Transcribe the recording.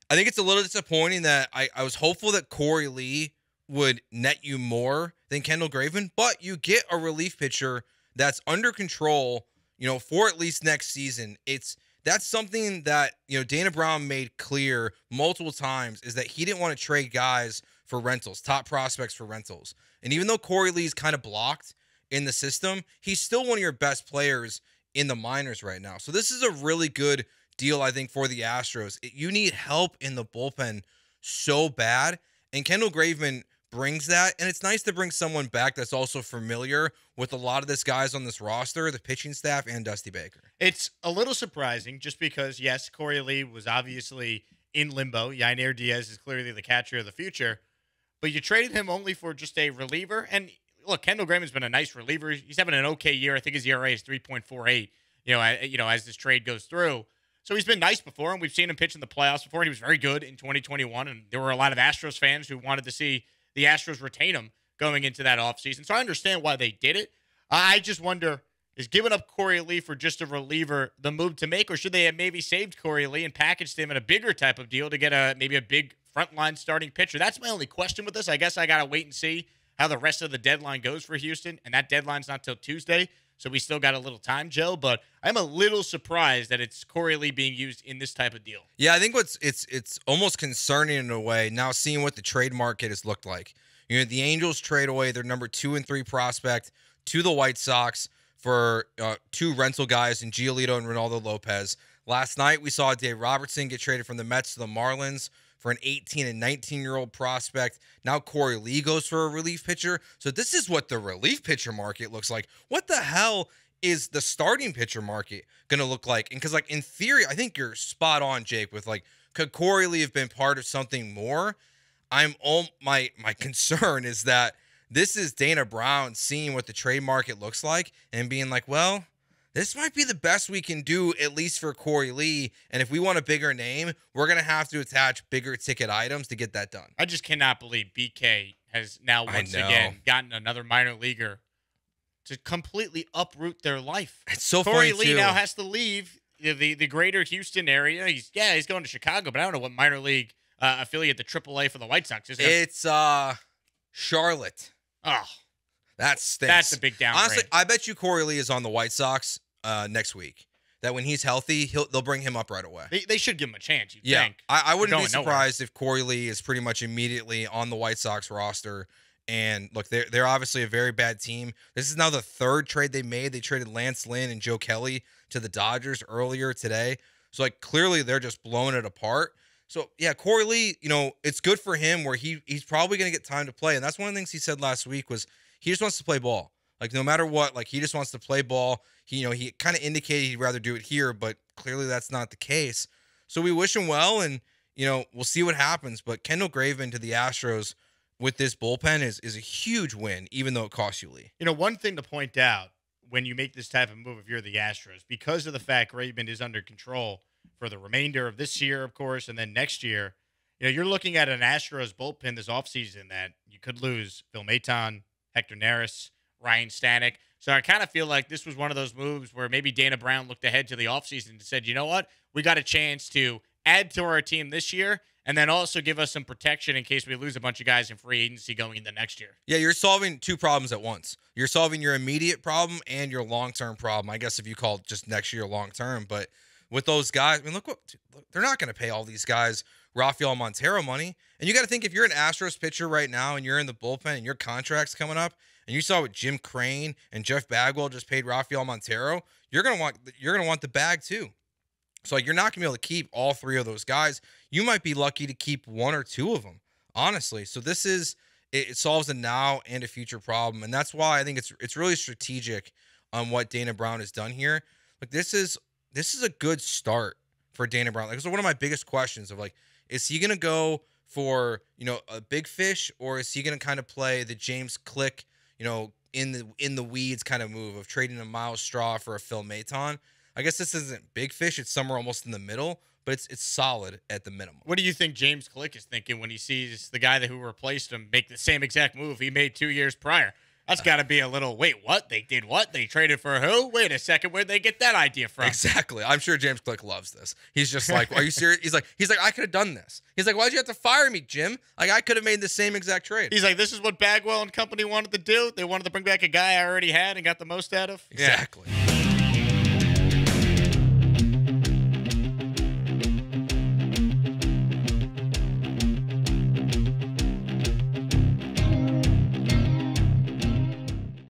I think it's a little disappointing that I was hopeful that Corey Lee would net you more than Kendall Graveman, but you get a relief pitcher that's under control, for at least next season. That's something that, Dana Brown made clear multiple times is that he didn't want to trade guys for rentals, top prospects for rentals. And even though Corey Lee's kind of blocked in the system, he's still one of your best players in the minors right now. So this is a really good deal, I think, for the Astros. You need help in the bullpen so bad, and Kendall Graveman brings that, and it's nice to bring someone back that's also familiar with a lot of this guys on this roster, the pitching staff, and Dusty Baker. It's a little surprising just because, yes, Corey Lee was obviously in limbo. Yainer Diaz is clearly the catcher of the future, but you traded him only for just a reliever. And look, Kendall Graveman's been a nice reliever. He's having an okay year. I think his ERA is 3.48, as this trade goes through. So he's been nice before, and we've seen him pitch in the playoffs before, and he was very good in 2021, and there were a lot of Astros fans who wanted to see the Astros retain him going into that offseason. So I understand why they did it. I just wonder, is giving up Corey Lee for just a reliever the move to make, or should they have maybe saved Corey Lee and packaged him in a bigger type of deal to get maybe a big frontline starting pitcher? That's my only question with this. I guess I got to wait and see how the rest of the deadline goes for Houston, and that deadline's not till Tuesday. So we still got a little time, Joe, but I'm a little surprised that it's Corey Lee being used in this type of deal. Yeah, I think it's almost concerning in a way now seeing what the trade market has looked like. The Angels trade away their number 2 and 3 prospect to the White Sox for 2 rental guys in Giolito and Ronaldo Lopez. Last night we saw Dave Robertson get traded from the Mets to the Marlins for an 18 and 19-year-old prospect. Now Corey Lee goes for a relief pitcher. So this is what the relief pitcher market looks like. What the hell is the starting pitcher market going to look like? And because, in theory, I think you're spot on, Jake, with, could Corey Lee have been part of something more? My concern is that this is Dana Brown seeing what the trade market looks like and being like, well, this might be the best we can do, at least for Corey Lee. And if we want a bigger name, we're going to have to attach bigger ticket items to get that done. I just cannot believe BK has now once again gotten another minor leaguer to completely uproot their life. It's so Corey funny, Lee too. now has to leave the greater Houston area. He's going to Chicago, but I don't know what minor league affiliate the AAA for the White Sox is. It's Charlotte. Oh, that stinks. That's a big downgrade. Honestly, I bet you Corey Lee is on the White Sox next week. That when he's healthy, they'll bring him up right away. They should give him a chance. Think. I wouldn't be surprised if Corey Lee is pretty much immediately on the White Sox roster. And look, they're obviously a very bad team. This is now the 3rd trade they made. They traded Lance Lynn and Joe Kelly to the Dodgers earlier today. So clearly they're just blowing it apart. So yeah, Corey Lee, it's good for him where he's probably going to get time to play. And that's one of the things he said last week was he just wants to play ball. No matter what, he just wants to play ball. He kind of indicated he'd rather do it here, but clearly that's not the case. So we wish him well, and, we'll see what happens. But Kendall Graveman to the Astros with this bullpen is a huge win, even though it costs you Lee. One thing to point out when you make this type of move, if you're the Astros, because of the fact Graveman is under control for the remainder of this year, of course, and then next year, you're looking at an Astros bullpen this offseason that you could lose Phil Maton, Hector Neris, Ryan Stanek. So I kind of feel like this was one of those moves where maybe Dana Brown looked ahead to the offseason and said, you know what? We got a chance to add to our team this year and then also give us some protection in case we lose a bunch of guys in free agency going into next year. Yeah, you're solving 2 problems at once. You're solving your immediate problem and your long-term problem. I guess if you call just next year long-term. But with those guys, look, they're not going to pay all these guys Rafael Montero money. And you got to think if you're an Astros pitcher right now and you're in the bullpen and your contract's coming up, and you saw what Jim Crane and Jeff Bagwell just paid Rafael Montero, you're gonna want the bag too. So you're not gonna be able to keep all 3 of those guys. You might be lucky to keep 1 or 2 of them, honestly. So it solves a now and a future problem, and that's why I think it's really strategic on what Dana Brown has done here. This is a good start for Dana Brown. It's one of my biggest questions of is he gonna go for a big fish, or is he gonna kind of play the James Click, in the weeds kind of move of trading a Miles Straw for a Phil Maton? I guess this isn't big fish. It's somewhere almost in the middle, but it's solid at the minimum. What do you think James Click is thinking when he sees the guy who replaced him make the same exact move he made 2 years prior? That's got to be a little, wait, what? They did what? They traded for who? Wait a second, where'd they get that idea from? Exactly. I'm sure James Click loves this. He's just like, are you serious? He's like, I could have done this. He's like, why'd you have to fire me, Jim? Like, I could have made the same exact trade. He's like, this is what Bagwell and company wanted to do. They wanted to bring back a guy I already had and got the most out of. Exactly. Yeah.